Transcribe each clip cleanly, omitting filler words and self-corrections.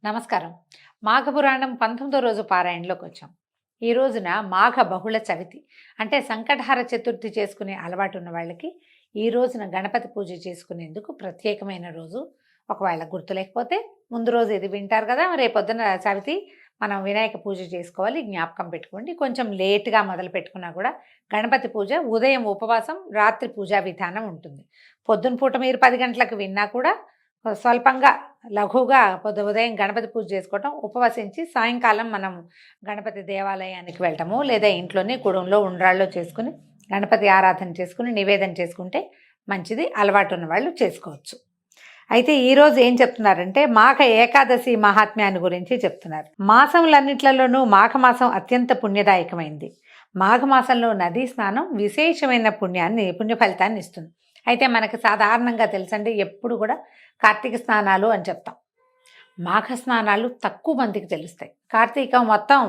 నమస్కారం. మాఘపురాణం 19వ రోజు పారాయణలోకి వచ్చాం. ఈ రోజున మాఘ బహుళ చవితి అంటే సంకటహర చతుర్థి చేసుకునే అలవాటు ఉన్న వాళ్ళకి ఈ రోజున గణపతి పూజ చేసుకునేందుకు ప్రత్యేకమైన రోజు. ఒకవేళ గుర్తు లేకపోతే ముందు రోజు ఇది వింటారు కదా, రేపొద్దున చవితి మనం వినాయక పూజ చేసుకోవాలి, జ్ఞాపకం పెట్టుకోండి. కొంచెం లేట్గా మొదలు పెట్టుకున్నా కూడా గణపతి పూజ ఉదయం ఉపవాసం, రాత్రి పూజా విధానం ఉంటుంది. పొద్దున పూట మీరు 10 గంటలకు విన్నా కూడా స్వల్పంగా లఘువుగా ఉదయం గణపతి పూజ చేసుకోవటం, ఉపవసించి సాయంకాలం మనం గణపతి దేవాలయానికి వెళ్ళటము, లేదా ఇంట్లోనే కుడంలో ఉండ్రాళ్ళు చేసుకుని గణపతి ఆరాధన చేసుకుని నివేదన చేసుకుంటే మంచిది. అలవాటు ఉన్న వాళ్ళు చేసుకోవచ్చు. అయితే ఈరోజు ఏం చెప్తున్నారంటే మాఘ ఏకాదశి మహాత్మ్యాన్ని గురించి చెప్తున్నారు. మాసములన్నిట్లలోనూ మాఘమాసం అత్యంత పుణ్యదాయకమైంది. మాఘమాసంలో నదీ స్నానం విశేషమైన పుణ్య ఫలితాన్ని ఇస్తుంది. అయితే మనకు సాధారణంగా తెలుసండి, ఎప్పుడు కూడా కార్తీక స్నానాలు అని చెప్తాం. మాఘ స్నానాలు తక్కువ మందికి తెలుస్తాయి. కార్తీకం మొత్తం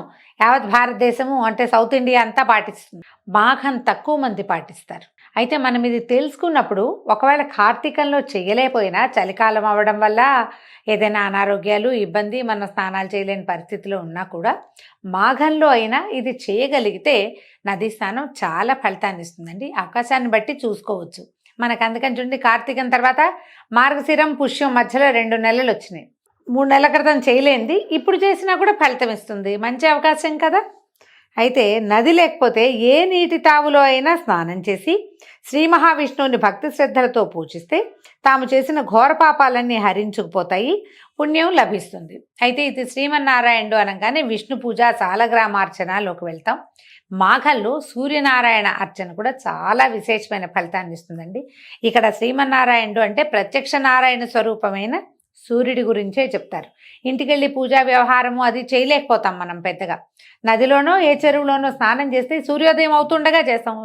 యావత్ భారతదేశము అంటే సౌత్ ఇండియా అంతా పాటిస్తుంది, మాఘం తక్కువ మంది పాటిస్తారు. అయితే మనం ఇది తెలుసుకున్నప్పుడు ఒకవేళ కార్తీకంలో చేయలేకపోయినా చలికాలం అవ్వడం వల్ల ఏదైనా అనారోగ్యాలు ఇబ్బంది మనం స్నానాలు చేయలేని పరిస్థితిలో ఉన్నా కూడా మాఘంలో అయినా ఇది చేయగలిగితే నదీ స్నానం చాలా ఫలితాన్ని ఇస్తుందండి. అవకాశాన్ని బట్టి చూసుకోవచ్చు. మనకు అందుకని చూడండి, కార్తీకం తర్వాత మార్గశిరం పుష్యం మధ్యలో 2 నెలలు వచ్చినాయి. 3 నెలల క్రితం చేయలేంది ఇప్పుడు చేసినా కూడా ఫలితం ఇస్తుంది. మంచి అవకాశం కదా. అయితే నది లేకపోతే ఏ నీటి తావులో అయినా స్నానం చేసి శ్రీ మహావిష్ణువుని భక్తి శ్రద్ధలతో పూజిస్తే తాము చేసిన ఘోర పాపాలన్నీ హరించుకుపోతాయి, పుణ్యం లభిస్తుంది. అయితే ఇది శ్రీమన్నారాయణుడు అనగానే విష్ణు పూజ సాలగ్రామార్చనలోకి వెళ్తాం. మాఘంలో సూర్యనారాయణ అర్చన కూడా చాలా విశేషమైన ఫలితాన్ని ఇస్తుందండి. ఇక్కడ శ్రీమన్నారాయణుడు అంటే ప్రత్యక్ష నారాయణ స్వరూపమైన సూర్యుడి గురించే చెప్తారు. ఇంటికెళ్ళి పూజా వ్యవహారము అది చేయలేకపోతాం మనం పెద్దగా. నదిలోనో ఏ చెరువులోనో స్నానం చేస్తే సూర్యోదయం అవుతుండగా చేస్తాం.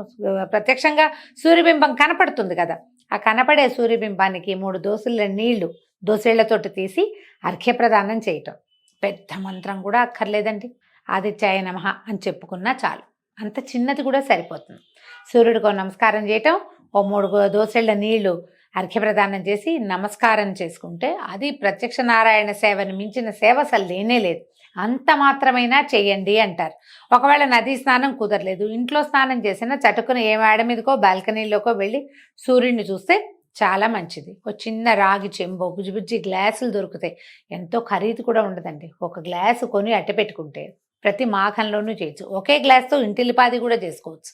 ప్రత్యక్షంగా సూర్యబింబం కనపడుతుంది కదా, ఆ కనపడే సూర్యబింబానికి 3 దోసెళ్ళ నీళ్లు దోసెళ్లతోటి తీసి అర్ఘ్యప్రదానం చేయటం. పెద్ద మంత్రం కూడా అక్కర్లేదండి. ఆదిత్యాయ నమః అని చెప్పుకున్నా చాలు, అంత చిన్నది కూడా సరిపోతుంది. సూర్యుడికో నమస్కారం చేయటం, ఓ 3 దోసెళ్ల నీళ్లు అర్ఘ్యప్రదానం చేసి నమస్కారం చేసుకుంటే అది ప్రత్యక్ష నారాయణ సేవను మించిన సేవ అసలు లేనే లేదు. అంత మాత్రమైనా చేయండి అంటారు. ఒకవేళ నదీ స్నానం కుదరలేదు, ఇంట్లో స్నానం చేసినా చటుకుని ఏ మేడ మీదకో బాల్కనీలోకో వెళ్ళి సూర్యుడిని చూస్తే చాలా మంచిది. ఒక చిన్న రాగి చెంబు బుజ్జి గ్లాసులు దొరుకుతాయి, ఎంతో ఖరీదు కూడా ఉండదండి. ఒక గ్లాసు కొని అట్ట పెట్టుకుంటే ప్రతి మాఘంలోనూ చేయొచ్చు. ఒకే గ్లాస్తో ఇంటిల్లిపాది కూడా చేసుకోవచ్చు.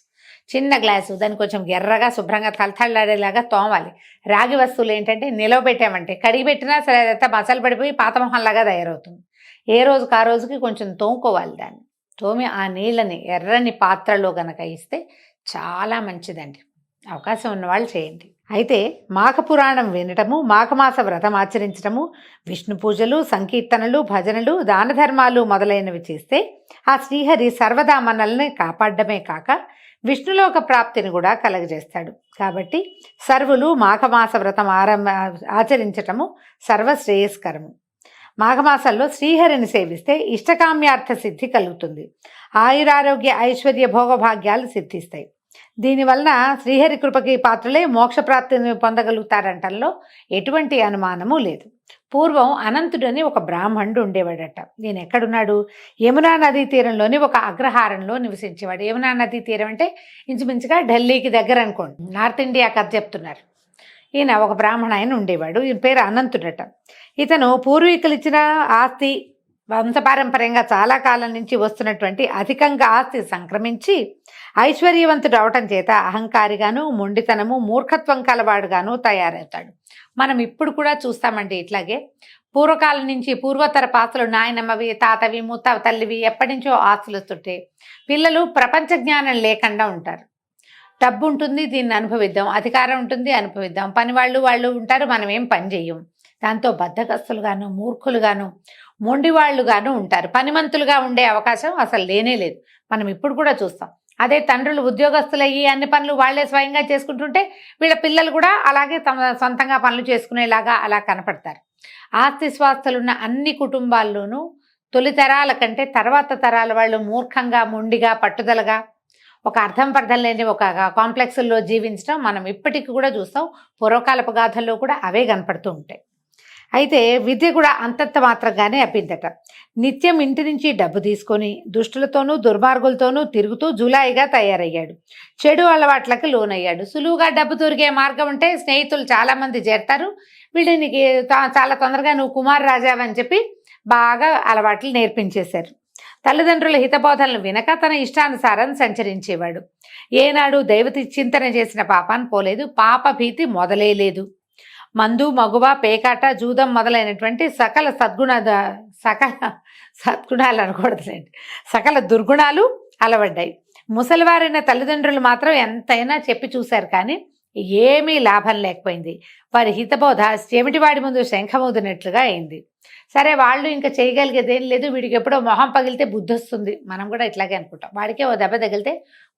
చిన్న గ్లాసు, దాన్ని కొంచెం ఎర్రగా శుభ్రంగా తలతళ్ళాడేలాగా తోమాలి. రాగి వస్తువులు ఏంటంటే నిలవబెట్టామంటే కడిగి పెట్టినా సరే అదంతా మసాలు పడిపోయి పాతమొహంలాగా తయారవుతుంది. ఏ రోజుకి ఆ రోజుకి కొంచెం తోముకోవాలి. దాన్ని తోమి ఆ నీళ్ళని ఎర్రని పాత్రలో గనక ఇస్తే చాలా మంచిదండి. అవకాశం ఉన్నవాళ్ళు చేయండి. అయితే మాఘపురాణం వినటము, మాఘమాస వ్రతం ఆచరించటము, విష్ణు పూజలు, సంకీర్తనలు, భజనలు, దాన ధర్మాలు మొదలైనవి చేస్తే ఆ శ్రీహరి సర్వదా మనల్ని కాపాడమే కాక విష్ణులోక ప్రాప్తిని కూడా కలగజేస్తాడు. కాబట్టి సర్వులు మాఘమాస వ్రతం ఆచరించటము సర్వశ్రేయస్కరము. మాఘమాసంలో శ్రీహరిని సేవిస్తే ఇష్టకామ్యార్థ సిద్ధి కలుగుతుంది. ఆయురారోగ్య ఐశ్వర్య భోగభాగ్యాలు సిద్ధిస్తాయి. దీనివలన శ్రీహరి కృపకి పాత్రలే మోక్షప్రాప్తిని పొందగలుగుతారంటంలో ఎటువంటి అనుమానము లేదు. పూర్వం అనంతుడని ఒక బ్రాహ్మణుడు ఉండేవాడట. నేను ఎక్కడున్నాడు? యమునా నదీ తీరంలోని ఒక అగ్రహారంలో నివసించేవాడు. యమునా నదీ తీరం అంటే ఇంచుమించుగా ఢిల్లీకి దగ్గర అనుకోండి, నార్త్ ఇండియా కథ చెప్తున్నారు. ఈయన ఒక బ్రాహ్మణ ఆయన ఉండేవాడు. ఈయన పేరు అనంతుడట. ఇతను పూర్వీకులు ఇచ్చిన ఆస్తి, వంశపారంపర్యంగా చాలా కాలం నుంచి వస్తున్నటువంటి అధికంగా ఆస్తి సంక్రమించి ఐశ్వర్యవంతుడు అవటం చేత అహంకారిగాను, మొండితనము, మూర్ఖత్వం కలవాడుగాను తయారవుతాడు. మనం ఇప్పుడు కూడా చూస్తామండి ఇట్లాగే. పూర్వకాలం నుంచి పూర్వతర పాత్రలు నాయనమ్మవి, తాతవి, తల్లివి ఎప్పటి నుంచో ఆస్తులు వస్తుంటే పిల్లలు ప్రపంచ జ్ఞానం లేకుండా ఉంటారు. డబ్బు ఉంటుంది, దీన్ని అనుభవిద్దాం, అధికారం ఉంటుంది, అనుభవిద్దాం, పని వాళ్ళు ఉంటారు, మనం ఏం పని చెయ్యం. దాంతో బద్ధకస్తులుగాను, మూర్ఖులుగాను, మొండివాళ్లుగాను ఉంటారు. పనిమంతులుగా ఉండే అవకాశం అసలు లేనే లేదు. మనం ఇప్పుడు కూడా చూస్తాం. అదే తండ్రులు ఉద్యోగస్తులయ్యి అన్ని పనులు వాళ్లే స్వయంగా చేసుకుంటుంటే వీళ్ళ పిల్లలు కూడా అలాగే తమ సొంతంగా పనులు చేసుకునేలాగా అలా కనపడతారు. ఆస్తి స్వాస్థలున్న అన్ని కుటుంబాల్లోనూ తొలి తరాల కంటే తర్వాత తరాల వాళ్ళు మూర్ఖంగా, మొండిగా, పట్టుదలగా, ఒక అర్థం పర్థం లేని ఒక కాంప్లెక్స్లో జీవించడం మనం ఇప్పటికి కూడా చూస్తాం. పూర్వకాలపు గాథల్లో కూడా అవే కనపడుతూ ఉంటాయి. అయితే విద్య కూడా అంతంత మాత్రంగానే అబ్బిందట. నిత్యం ఇంటి నుంచి డబ్బు తీసుకొని దుష్టులతోనూ దుర్మార్గులతోనూ తిరుగుతూ జులాయిగా తయారయ్యాడు. చెడు అలవాట్లకు లోనయ్యాడు. సులువుగా డబ్బు దొరికే మార్గం ఉంటే స్నేహితులు చాలామంది చేరతారు. వీడిని చాలా తొందరగా నువ్వు కుమార్ రాజావని చెప్పి బాగా అలవాట్లు నేర్పించేశారు. తల్లిదండ్రుల హితబోధనలు వినక తన ఇష్టానుసారం సంచరించేవాడు. ఏనాడు దైవతి చింతన చేసిన పాపాన్ని పోలేదు. పాప భీతి మొదలేదు. మందు, మగువ, పేకాట, జూదం మొదలైనటువంటి సకల సద్గుణాలు అనకూడదులేండి, సకల దుర్గుణాలు అలవడ్డాయి. ముసలివారైన తల్లిదండ్రులు మాత్రం ఎంతైనా చెప్పి చూశారు, కానీ ఏమీ లాభం లేకపోయింది. వారి హితబోధ చెమిటివాడి ముందు శంఖమూదినట్లుగా అయింది. సరే, వాళ్ళు ఇంకా చేయగలిగేది ఏం లేదు. వీడికి ఎప్పుడో మొహం పగిలితే బుద్ధి వస్తుంది, మనం కూడా ఇట్లాగే అనుకుంటాం. వాడికే ఓ దెబ్బ తగిలితే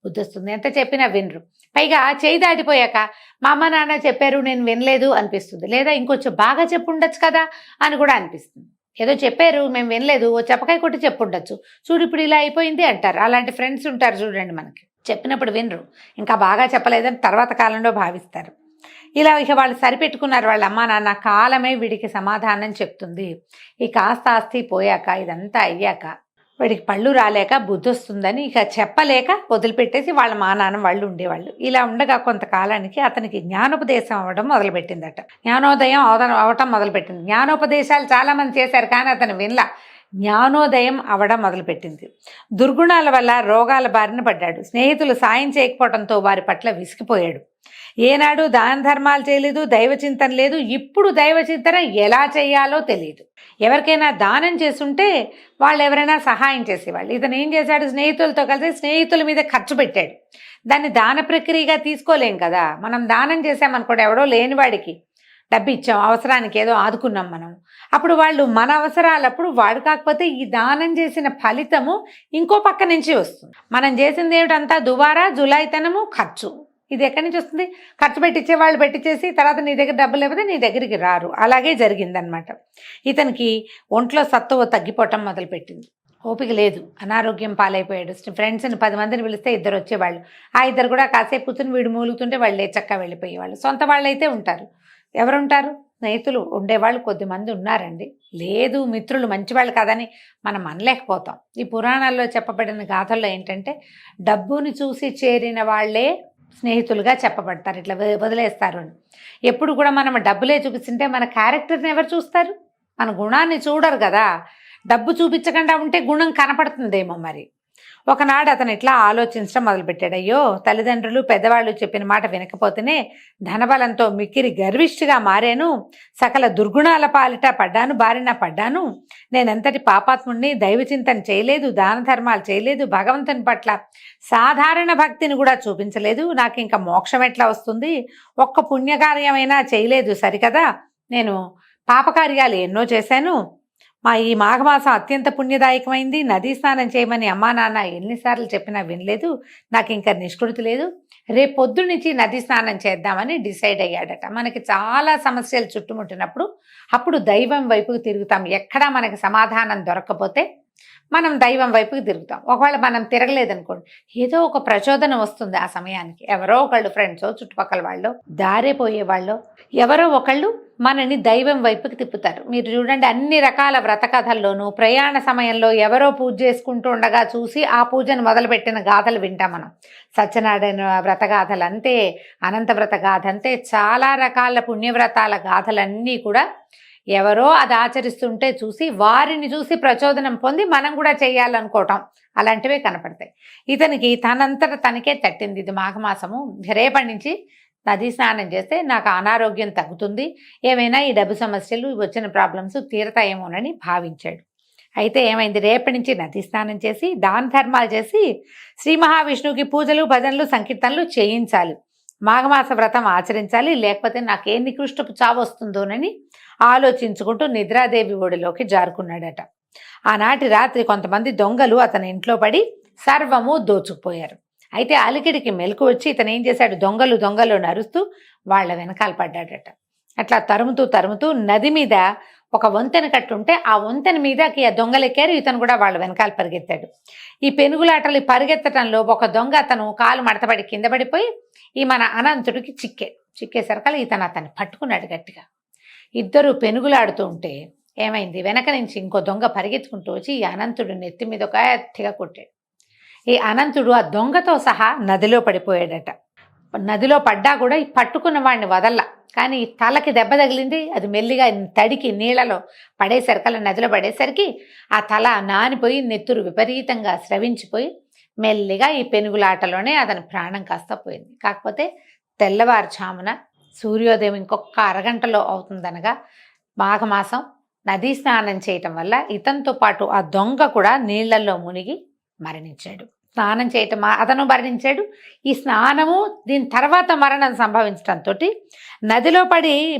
బుద్ధి వస్తుంది, ఎంత చెప్పినా వినరు. పైగా చేయి దాటిపోయాక మా అమ్మ నాన్న చెప్పారు నేను వినలేదు అనిపిస్తుంది, లేదా ఇంకొంచెం బాగా చెప్పుండొచ్చు కదా అని కూడా అనిపిస్తుంది. ఏదో చెప్పారు మేము వినలేదు, ఓ చెప్పకాయ కొట్టి చెప్పుండొచ్చు, చూడు ఇప్పుడు ఇలా అయిపోయింది అంటారు. అలాంటి ఫ్రెండ్స్ ఉంటారు చూడండి, మనకి చెప్పినప్పుడు వినరు, ఇంకా బాగా చెప్పలేదని తర్వాత కాలంలో భావిస్తారు. ఇలా ఇక వాళ్ళు సరిపెట్టుకున్నారు. వాళ్ళ అమ్మా నాన్న కాలమే వీడికి సమాధానం చెప్తుంది. ఈ కాస్త ఆస్తి పోయాక, ఇదంతా అయ్యాక వాడికి పళ్ళు రాలేక బుద్ధి వస్తుందని ఇక చెప్పలేక వదిలిపెట్టేసి వాళ్ళ మా నాన్న వాళ్ళు ఉండేవాళ్ళు. ఇలా ఉండగా కొంతకాలానికి అతనికి జ్ఞానోపదేశం అవ్వడం మొదలుపెట్టిందట. జ్ఞానోదయం అవటం మొదలుపెట్టింది. జ్ఞానోపదేశాలు చాలామంది చేశారు, కానీ అతను వినలా. జ్ఞానోదయం అవడం మొదలుపెట్టింది. దుర్గుణాల వల్ల రోగాల బారిన పడ్డాడు. స్నేహితులు సాయం చేయకపోవడంతో వారి పట్ల విసిగిపోయాడు. ఏనాడు దాన ధర్మాలు చేయలేదు, దైవచింతన లేదు. ఇప్పుడు దైవచింతన ఎలా చేయాలో తెలియదు. ఎవరికైనా దానం చేస్తుంటే వాళ్ళు ఎవరైనా సహాయం చేసేవాళ్ళు. ఇతను ఏం చేశాడు, స్నేహితులతో కలిసి స్నేహితుల మీద ఖర్చు పెట్టాడు. దాన్ని దాన ప్రక్రియగా తీసుకోలేం కదా. మనం దానం చేసామనుకోండి, ఎవడో లేనివాడికి డబ్బు ఇచ్చాం, అవసరానికి ఏదో ఆదుకున్నాం మనం, అప్పుడు వాళ్ళు మన అవసరాలప్పుడు వాడు కాకపోతే ఈ దానం చేసిన ఫలితము ఇంకో పక్క నుంచి వస్తుంది. మనం చేసింది ఏమిటంతా దుబారా, జులాయితనము, ఖర్చు. ఇది ఎక్కడి నుంచి వస్తుంది? ఖర్చు పెట్టించే వాళ్ళు పెట్టించేసి తర్వాత నీ దగ్గర డబ్బులు లేకపోతే నీ దగ్గరికి రారు. అలాగే జరిగిందనమాట. ఇతనికి ఒంట్లో సత్తువ తగ్గిపోవటం మొదలుపెట్టింది. ఓపిక లేదు, అనారోగ్యం పాలైపోయాడు. ఫ్రెండ్స్ని 10 మందిని పిలిస్తే 2 వచ్చేవాళ్ళు. ఆ 2 కూడా కాసేపు కూర్చుని వీడు మూలుగుతుంటే వాళ్ళు చక్కగా వెళ్ళిపోయేవాళ్ళు. సొంత వాళ్ళు అయితే ఉంటారు, ఎవరుంటారు? స్నేహితులు ఉండేవాళ్ళు కొద్దిమంది ఉన్నారండి. లేదు, మిత్రులు మంచివాళ్ళు కాదని మనం అనలేకపోతాం. ఈ పురాణాల్లో చెప్పబడిన గాథల్లో ఏంటంటే డబ్బుని చూసి చేరిన వాళ్ళే స్నేహితులుగా చెప్పబడతారు, ఇట్లా వదిలేస్తారు అని. ఎప్పుడు కూడా మనం డబ్బులే చూపిస్తుంటే మన క్యారెక్టర్ని ఎవరు చూస్తారు? మన గుణాన్ని చూడరు కదా. డబ్బు చూపించకుండా ఉంటే గుణం కనపడుతుందేమో. మరి ఒకనాడు అతను ఇట్లా ఆలోచించడం మొదలుపెట్టాడు. అయ్యో, తల్లిదండ్రులు పెద్దవాళ్ళు చెప్పిన మాట వినకపోతేనే ధనబలంతో మిక్కిరి గర్విష్ఠిగా మారాను, సకల దుర్గుణాల పాలిట బారిన పడ్డాను. నేనెంతటి పాపాత్ముడిని, దైవచింతన చేయలేదు, దాన ధర్మాలు చేయలేదు, భగవంతుని పట్ల సాధారణ భక్తిని కూడా చూపించలేదు. నాకు ఇంకా మోక్షం ఎట్లా వస్తుంది? ఒక్క పుణ్యకార్యమైనా చేయలేదు సరికదా. నేను పాపకార్యాలు ఎన్నో చేశాను. ఈ మాఘమాసం అత్యంత పుణ్యదాయకమైంది. నదీ స్నానం చేయమని అమ్మా నాన్న ఎన్నిసార్లు చెప్పినా వినలేదు. నాకు ఇంకా నిష్కృతి లేదు. రేపు పొద్దు నుంచి నదీ స్నానం చేద్దామని డిసైడ్ అయ్యాడట. మనకి చాలా సమస్యలు చుట్టుముట్టినప్పుడు అప్పుడు దైవం వైపుకి తిరుగుతాం. ఎక్కడా మనకి సమాధానం దొరకకపోతే మనం దైవం వైపుకి తిరుగుతాం. ఒకవేళ మనం తిరగలేదనుకోండి, ఏదో ఒక ప్రచోదనం వస్తుంది ఆ సమయానికి. ఎవరో ఒకళ్ళు, ఫ్రెండ్సో, చుట్టుపక్కల వాళ్ళు, దారిపోయే వాళ్ళు ఎవరో ఒకళ్ళు మనని దైవం వైపుకి తిప్పుతారు. మీరు చూడండి, అన్ని రకాల వ్రత కథల్లోనూ ప్రయాణ సమయంలో ఎవరో పూజ చేసుకుంటూ ఉండగా చూసి ఆ పూజను మొదలుపెట్టిన గాథలు వింటాం మనం. సత్యనారాయణ వ్రత గాథలు అంతే, అనంత వ్రత గాథ అంతే, చాలా రకాల పుణ్యవ్రతాల గాథలన్నీ కూడా ఎవరో అది ఆచరిస్తుంటే చూసి వారిని చూసి ప్రచోదనం పొంది మనం కూడా చేయాలనుకోవటం, అలాంటివే కనపడతాయి. ఇతనికి తనంతట తనకే తట్టింది. ఇది మాఘమాసము, రేపటి నుంచి నదీ స్నానం చేస్తే నాకు అనారోగ్యం తగ్గుతుంది, ఏమైనా ఈ డబ్బు సమస్యలు, వచ్చిన ప్రాబ్లమ్స్ తీరతాయేమోనని భావించాడు. అయితే ఏమైంది, రేపటి నుంచి నదీ స్నానం చేసి దాన ధర్మాలు చేసి శ్రీ మహావిష్ణువుకి పూజలు, భజనలు, సంకీర్తనలు చేయించాలి. మాఘమాస వ్రతం ఆచరించాలి, లేకపోతే నాకు ఏ నికృష్టపు చావు వస్తుందోనని ఆలోచించుకుంటూ నిద్రాదేవి ఒడిలోకి జారుకున్నాడట. ఆనాటి రాత్రి కొంతమంది దొంగలు అతని ఇంట్లో పడి సర్వము దోచుకుపోయారు. అయితే అలికిడికి మెలకు వచ్చి ఇతను ఏం చేశాడు, దొంగలు దొంగలు నరుస్తూ వాళ్ళ వెనకాల పడ్డాడట. అట్లా తరుముతూ నది మీద ఒక వంతెన కట్టుంటే ఆ వంతెన మీదకి ఆ దొంగలు ఎక్కారు. ఇతను కూడా వాళ్ళ వెనకాల పరిగెత్తాడు. ఈ పెనుగులాటలు పరిగెత్తడంలో ఒక దొంగ అతను కాలు మడతపడి కింద పడిపోయి ఈ మన అనంతుడికి చిక్కేసరికల్లా ఇతను అతన్ని పట్టుకున్నాడు గట్టిగా. ఇద్దరు పెనుగులాడుతూ ఉంటే ఏమైంది, వెనక నుంచి ఇంకో దొంగ పరిగెత్తుకుంటూ వచ్చి ఈ అనంతుడు నెత్తి మీద ఒక గట్టిగా కొట్టాడు. ఈ అనంతుడు ఆ దొంగతో సహా నదిలో పడిపోయాడట. నదిలో పడ్డా కూడా ఈ పట్టుకున్న వాడిని వదల్లా, కానీ ఈ తలకి దెబ్బ తగిలింది. అది మెల్లిగా తడికి నీళ్ళలో పడేసరికల్లా నదిలో పడేసరికి ఆ తల నానిపోయి నెత్తురు విపరీతంగా స్రవించిపోయి మెల్లిగా ఈ పెనుగులాటలోనే అతని ప్రాణం కాస్త పోయింది. కాకపోతే తెల్లవారుజామున సూర్యోదయం ఇంకొక అరగంటలో అవుతుందనగా మాఘమాసం నదీ స్నానం చేయటం వల్ల ఇతనితో పాటు ఆ దొంగ కూడా నీళ్లలో మునిగి మరణించాడు. స్నానం చేయటం అతను మరణించాడు. ఈ స్నానము దీని తర్వాత మరణం సంభవించడంతో నదిలో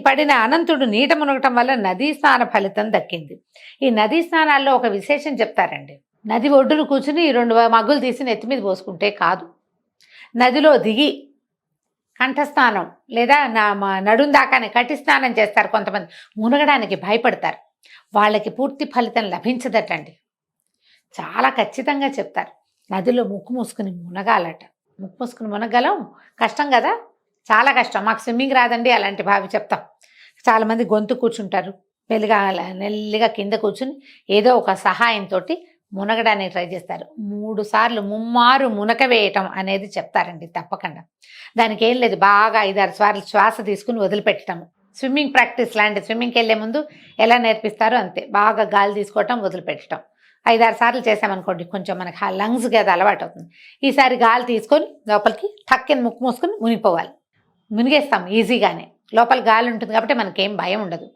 పడిన అనంతుడు నీట మునగటం వల్ల నదీ స్నాన ఫలితం దక్కింది. ఈ నదీ స్నానాల్లో ఒక విశేషం చెప్తారండి. నది ఒడ్డును కూర్చుని 2 మగ్గులు తీసి నెత్తి మీద పోసుకుంటే కాదు, నదిలో దిగి కంఠస్నానం లేదా నడుం దాకానే కట్టి స్నానం చేస్తారు కొంతమంది. మునగడానికి భయపడతారు, వాళ్ళకి పూర్తి ఫలితం లభించదటండి. చాలా ఖచ్చితంగా చెప్తారు. నదిలో ముక్కు మూసుకుని మునగాలట. ముక్కు మూసుకుని మునగలం కష్టం కదా, చాలా కష్టం. మాకు స్విమ్మింగ్ రాదండి అలాంటి భావి చెప్తాం. చాలామంది గొంతు కూర్చుంటారు, నెల్లిగా కింద కూర్చుని ఏదో ఒక సహాయంతో మునగడానికి ట్రై చేస్తారు. 3 సార్లు ముమ్మారు మునక వేయటం అనేది చెప్తారండి తప్పకుండా. దానికి ఏం లేదు, బాగా 5-6 సార్లు శ్వాస తీసుకుని వదిలిపెట్టడం. స్విమ్మింగ్ ప్రాక్టీస్ లాంటి, స్విమ్మింగ్కి వెళ్ళే ముందు ఎలా నేర్పిస్తారో అంతే, బాగా గాలి తీసుకోవటం వదిలిపెట్టడం. 5-6 సార్లు చేసామనుకోండి కొంచెం మనకి ఆ లంగ్స్కి అది అలవాటు అవుతుంది. ఈసారి గాలి తీసుకొని లోపలికి టక్కని ముక్కు మూసుకొని మునిగిపోవాలి. మునిగేస్తాం ఈజీగానే, లోపల గాలి ఉంటుంది కాబట్టి మనకేం భయం ఉండదు.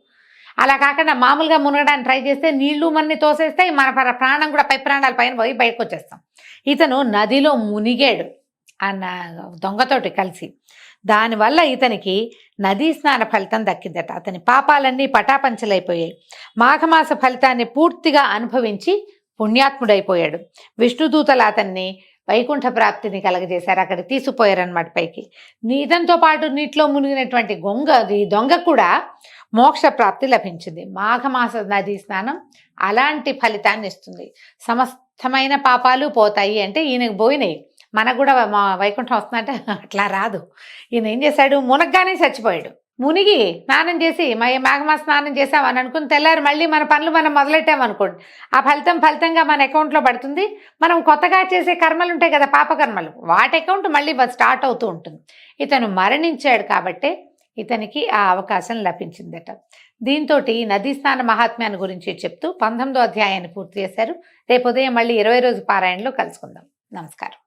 అలా కాకుండా మామూలుగా మునగడానికి ట్రై చేస్తే నీళ్లు మనని తోసేస్తాయి, మన ప్రాణం కూడా ప్రాణాల పైన పోయి బయటకు వచ్చేస్తాం. ఇతను నదిలో మునిగాడు అన్న దొంగతోటి కలిసి. దానివల్ల ఇతనికి నదీ స్నాన ఫలితం దక్కిందట. అతని పాపాలన్నీ పటాపంచలైపోయాయి. మాఘమాస ఫలితాన్ని పూర్తిగా అనుభవించి పుణ్యాత్ముడైపోయాడు. విష్ణుదూతలు అతన్ని వైకుంఠ ప్రాప్తిని కలగజేశారు, అక్కడ తీసుకుపోయారనమాట పైకి. ఇతనితో పాటు నీటిలో మునిగినటువంటి దొంగ కూడా మోక్ష ప్రాప్తి లభించింది. మాఘమాస నదీ స్నానం అలాంటి ఫలితాన్ని ఇస్తుంది. సమస్తమైన పాపాలు పోతాయి అంటే ఈయనకు పోయినాయి, మనకు కూడా వైకుంఠం వస్తుందంటే అట్లా రాదు. ఈయన ఏం చేశాడు, మునగ్గానే చచ్చిపోయాడు. మునిగి స్నానం చేసి మాఘమాస స్నానం చేసామని అనుకుని తెల్లారు మళ్ళీ మన పనులు మనం మొదలెట్టామనుకోండి, ఆ ఫలితంగా మన అకౌంట్లో పడుతుంది. మనం కొత్తగా చేసే కర్మలు ఉంటాయి కదా, పాపకర్మలు, వాటి అకౌంట్ మళ్ళీ స్టార్ట్ అవుతూ ఉంటుంది. ఇతను మరణించాడు కాబట్టే ఇతనికి ఆ అవకాశం లభించిందట. దీంతో నదీ స్నాన మహాత్మ్యాన్ని గురించి చెప్తూ 19వ అధ్యాయాన్ని పూర్తి చేశారు. రేపు ఉదయం మళ్ళీ 20 రోజు పారాయణలో కలుసుకుందాం. నమస్కారం.